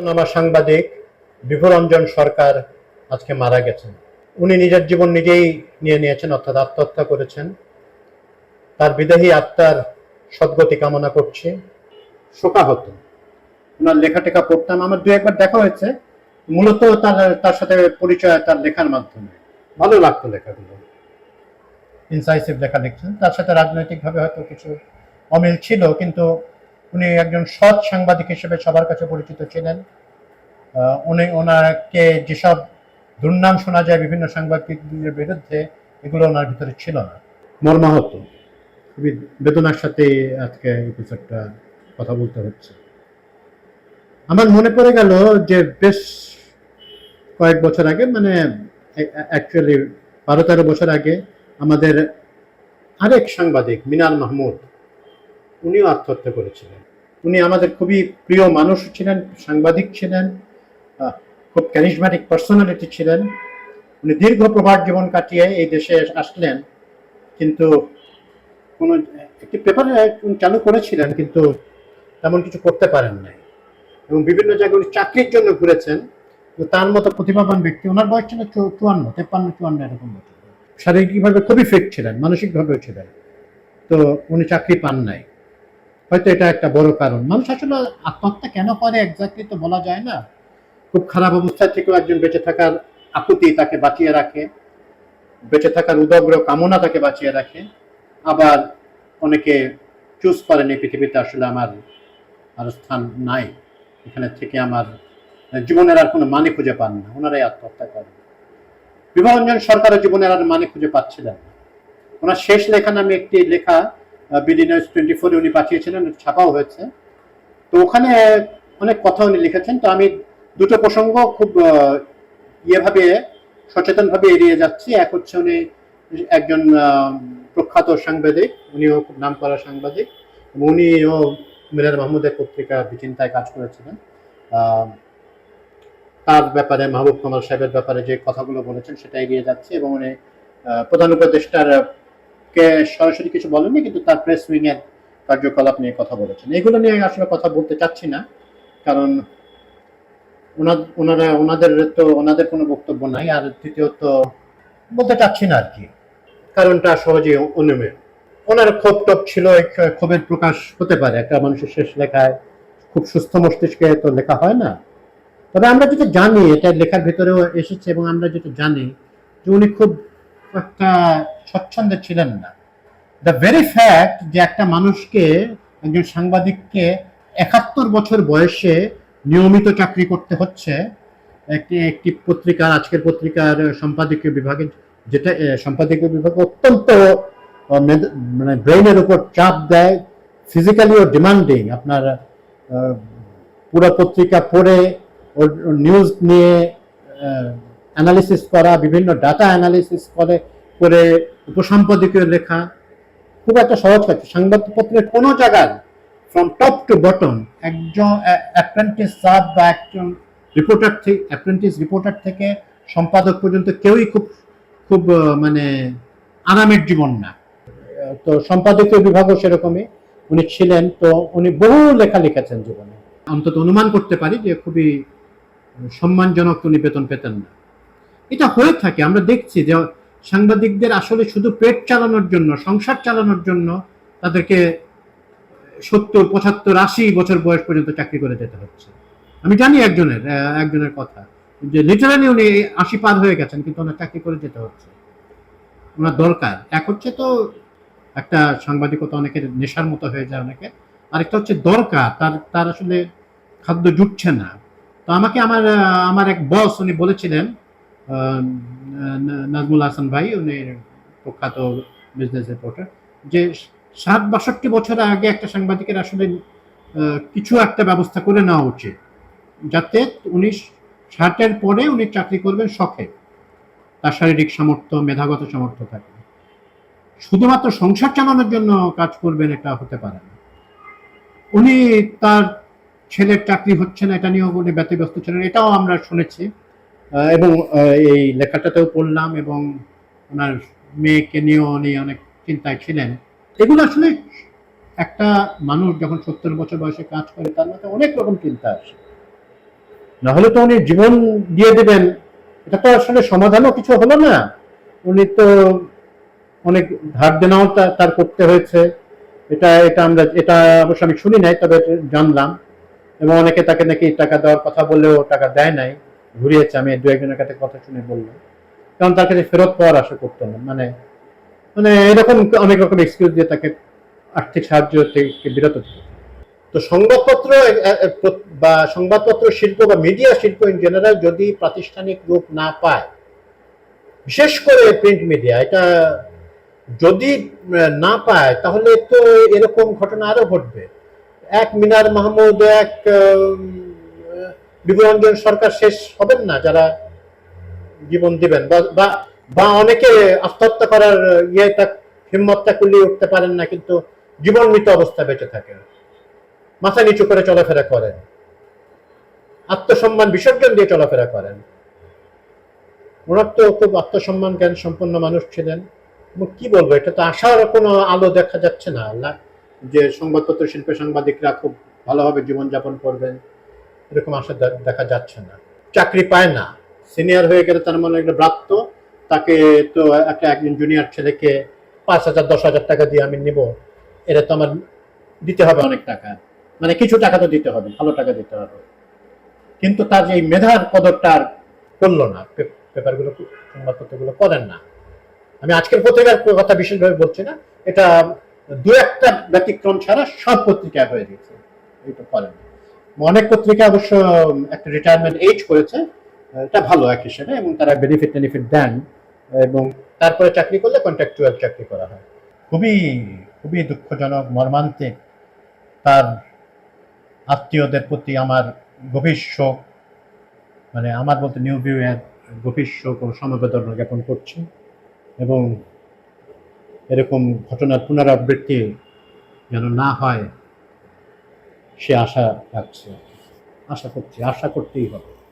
খ্যাতনামা সাংবাদিক বিভুরঞ্জন সরকার আজকে মারা গেছেন। উনি নিজের জীবন নিজেই নিয়ে নিয়েছেন, অর্থাৎ আত্মহত্যা করেছেন। তার বিদেহী আত্মার সদ্গতি কামনা করছি। শোকাহত। ওনার লেখা টেখা পড়তাম, আমার দু একবার দেখা হয়েছে, মূলত তার সাথে পরিচয় তার লেখার মাধ্যমে। ভালো লাগতো লেখাগুলো, ইনসাইসিভ লেখা লিখছেন। তার সাথে রাজনৈতিকভাবে হয়তো কিছু অমিল ছিল, কিন্তু উনি একজন সৎ সাংবাদিক হিসেবে সবার কাছে পরিচিত ছিলেন। ওনাকে যেসব দুর্নাম শোনা যায় বিভিন্ন সাংবাদিকদের বিরুদ্ধে, এগুলো ওনার ভিতরে ছিল না। মর্মাহত, খুবই বেদনার সাথে আজকে এপিসোডটা কথা বলতে হচ্ছে। আমার মনে পড়ে গেল যে বেশ কয়েক বছর আগে, মানে অ্যাকচুয়ালি 12-13 বছর আগে, আমাদের আরেক সাংবাদিক মিনার মাহমুদ, উনিও আত্মহত্যা করেছিলেন। উনি আমাদের খুবই প্রিয় মানুষ ছিলেন, সাংবাদিক ছিলেন, খুব ক্যারিজম্যাটিক পার্সোনালিটি ছিলেন। উনি দীর্ঘ প্রবাদ জীবন কাটিয়ে এই দেশে আসলেন, কিন্তু কোনো একটি পেপার চালু করেছিলেন, কিন্তু তেমন কিছু করতে পারেন নাই। এবং বিভিন্ন জায়গায় উনি চাকরির জন্য ঘুরেছেন। তার মতো প্রতিভাবান ব্যক্তি, ওনার বয়স ছিল 53-54 এরকম বছর। শারীরিকভাবে খুবই ফিট ছিলেন, মানসিকভাবেও ছিলেন, তো উনি চাকরি পান নাই। হয়তো এটা একটা বড় কারণ। মানুষ আসলে আত্মহত্যা কেন করে এক্স্যাক্টলি তো বলা যায় না। খুব খারাপ অবস্থা থেকেও একজন বেঁচে থাকার আকুতি তাকে বাঁচিয়ে রাখে, বেঁচে থাকার উদগ্র কামনা তাকে বাঁচিয়ে রাখে। আবার অনেকে চুজ করেন এই পৃথিবীতে আসলে আমার আর স্থান নাই, এখানে থেকে আমার জীবনের আর কোনো মানে খুঁজে পান না, ওনারাই আত্মহত্যা করেন। বিভুরঞ্জন সরকারের জীবনের আর মানে খুঁজে পাচ্ছিলেন না। ওনার শেষ লেখা নামে একটি লেখা বিডি নিউজ 24 উনি পাঠিয়েছিলেন, ছাপাও হয়েছে। তো ওখানে অনেক কথা উনি লিখেছেন। তো আমি দুটো প্রসঙ্গ খুব ইয়েভাবে সচেতনভাবে এড়িয়ে যাচ্ছি। এক হচ্ছে, উনি একজন প্রখ্যাত সাংবাদিক, উনিও খুব নাম করা সাংবাদিক, উনিও মিনার মাহমুদের পত্রিকা বিচিন্তায় কাজ করেছিলেন। তার ব্যাপারে, মাহবুব কামাল সাহেবের ব্যাপারে যে কথাগুলো বলেছেন সেটা এগিয়ে যাচ্ছে। এবং উনি প্রধান উপদেষ্টার কে সরাসরি কিছু বলেননি, কিন্তু তার প্রেস উইং এর কার্যকলাপ নিয়ে কথা বলেছেন। এগুলো নিয়ে আসলে কথা বলতে চাচ্ছি না, কারণ ওনাদের কোনো বক্তব্য নাই। আর তৃতীয়ত বলতে চাচ্ছি না আর কি, কারণটা সহজে অনুমেয়। ওনার ক্ষোভ টপ ছিল, ক্ষোভের প্রকাশ হতে পারে একটা মানুষের শেষ লেখায়। খুব সুস্থ মস্তিষ্কে তো লেখা হয় না। তবে আমরা যেটা জানি, এটা লেখার ভেতরেও এসেছে, এবং আমরা যেটা জানি যে উনি খুব একটা স্বচ্ছন্দে ছিলেন না। দ্য ভেরি ফ্যাক্ট যে একটা মানুষকে, একজন সাংবাদিককে 71 বছর বয়সে নিয়মিত চাকরি করতে হচ্ছে একটি পত্রিকার, আজকের পত্রিকার সম্পাদকীয় বিভাগে, যেটা সম্পাদকীয় বিভাগ অত্যন্ত মানে ব্রেইনের উপর চাপ দেয়, ফিজিক্যালিও ডিমান্ডিং। আপনার পুরো পত্রিকা পড়ে ওর নিউজ নিয়ে অ্যানালিসিস করা, বিভিন্ন ডাটা অ্যানালিসিস করে উপসম্পাদকীয় লেখা খুব একটা সহজ কাজ। সংবাদপত্রের কোনো জায়গায় ফ্রম টপ টু বটম একজন অ্যাপ্রেন্টিস সাব বা একজন রিপোর্টার থেকে সম্পাদক পর্যন্ত কেউই খুব খুব মানে আরামের জীবন না। তো সম্পাদকীয় বিভাগও সেরকমই উনি ছিলেন। তো উনি বহু লেখা লিখেছেন জীবনে। অন্তত অনুমান করতে পারি যে খুবই সম্মানজনক উনি বেতন পেতেন না। এটা হয়ে থাকে, আমরা দেখছি যে সাংবাদিকদের আসলে শুধু পেট চালানোর জন্য, সংসার চালানোর জন্য তাদেরকে 70, 75, 80 বছর বয়স পর্যন্ত চাকরি করে যেতে হচ্ছে। আমি জানি একজনের কথা, যে লিটারালি উনি 80 পার হয়ে গেছেন, কিন্তু ওনার চাকরি করে যেতে হচ্ছে। ওনার দরকার, এক হচ্ছে তো একটা সাংবাদিকতা অনেকের নেশার মতো হয়ে যায় অনেকে, আরেকটা হচ্ছে দরকার, তার আসলে খাদ্য জুটছে না। তো আমাকে আমার এক বস উনি বলেছিলেন, নাজমুল হাসান ভাই, উনি প্রখ্যাত বিজনেস রিপোর্টার, যে 60-62 বছর আগে একটা সাংবাদিকের আসলে কিছু একটা ব্যবস্থা করে নেওয়া উচিত, যাতে উনি 60-এর পরে উনি চাকরি করবেন শখে, তার শারীরিক সামর্থ্য, মেধাগত সামর্থ্য থাকে। শুধুমাত্র সংসার চালানোর জন্য কাজ করবেন, এটা হতে পারে না। উনি তার ছেলের চাকরি হচ্ছে না, এটা নিয়েও উনি ব্যতিব্যস্ত ছিলেন, এটাও আমরা শুনেছি। এবং এই লেখাটাতেও পড়লাম, এবং ওনার মেয়েকে নিয়েও উনি অনেক চিন্তায় ছিলেন। এগুলো আসলে একটা মানুষ যখন 70 বছর বয়সে কাজ করে, তার মধ্যে অনেক রকম চিন্তা আসে। না হলে তো উনি জীবন দিয়ে দেবেন, এটা তো আসলে সমাধানও কিছু হলো না। উনি তো অনেক ধার দেনাও তার করতে হয়েছে। এটা এটা আমরা এটা অবশ্য আমি শুনি নাই, তবে জানলাম। এবং অনেকে তাকে নাকি টাকা দেওয়ার কথা বললেও টাকা দেয় নাই, ঘুরিয়েছে। আমি দু একজনের কাছে কথা শুনে বললাম, কারণ তার কাছে ফেরত পাওয়ার আশা করতো না। মানে মানে এরকম অনেক রকম এক্সকিউজ দিয়ে তাকে আর্থিক সাহায্য থেকে বিরত থাকে। তো সংবাদপত্র বা সংবাদপত্র শিল্প বা মিডিয়া শিল্প ইন জেনারেল যদি প্রাতিষ্ঠানিক রূপ না পায়, বিশেষ করে প্রিন্ট মিডিয়া, এটা যদি না পায়, তাহলে তো এরকম ঘটনা আরো ঘটবে। এক মিনার মাহমুদ, এক বিভুরঞ্জন সরকার শেষ হবেন না যারা জীবন দিবেন, বা অনেকে আত্মহত্যা করার হিম্মতটা কুলিয়ে উঠতে পারেন না, কিন্তু জীবন মৃত অবস্থা বেঁচে থাকেন, মাথা নিচু করে চলাফেরা করেন, আত্মসম্মান বিসর্জন দিয়ে চলাফেরা করেন। ওনার তো খুব আত্মসম্মান জ্ঞান সম্পন্ন মানুষ ছিলেন। এবং কি বলবো, এটা তো আশার কোনো আলো দেখা যাচ্ছে না আল্লাহ, যে সংবাদপত্র শিল্পের সাংবাদিকরা খুব ভালোভাবে জীবনযাপন করবেন, এরকম আশা দেখা যাচ্ছে না। চাকরি পায় না, সিনিয়র হয়ে গেলে তার মনে একটা ব্রাত্য, তাকে তো একজন জুনিয়র ছেলেকে 5,000 10,000 টাকা দিয়ে আমি নিব, এটা তো আমার দিতে হবে অনেক টাকা, মানে কিছু টাকা তো দিতে হবে, ভালো টাকা দিতে হবে। কিন্তু তার এই মেধার কদরটা আর করলো না, পেপারগুলো সংবাদপত্রগুলো করেন না। আমি আজকের পত্রিকার কথা বিশেষভাবে বলছি না, এটা দু একটা ব্যতিক্রম ছাড়া সব পত্রিকায় হয়ে গেছে, এটা করেন। অনেক পত্রিকা অবশ্য একটা রিটায়ারমেন্ট এজ করেছে, এটা ভালো এক হিসেবে, এবং তারা বেনিফিট টেনিফিট দেন, এবং তারপরে চাকরি করলে কন্ট্রাকচুয়াল চাকরি করা হয়। খুবই খুবই দুঃখজনক, মর্মান্তিক। তার আত্মীয়দের প্রতি আমার গভীর শোক, মানে আমার বলতে নিউ ভিউ এর গভীর শোক ও সমবেদনা জ্ঞাপন করছি, এবং এরকম ঘটনার পুনরাবৃত্তি যেন না হয় সে আশা রাখছি, আশা করছি, আশা করতেই হবে।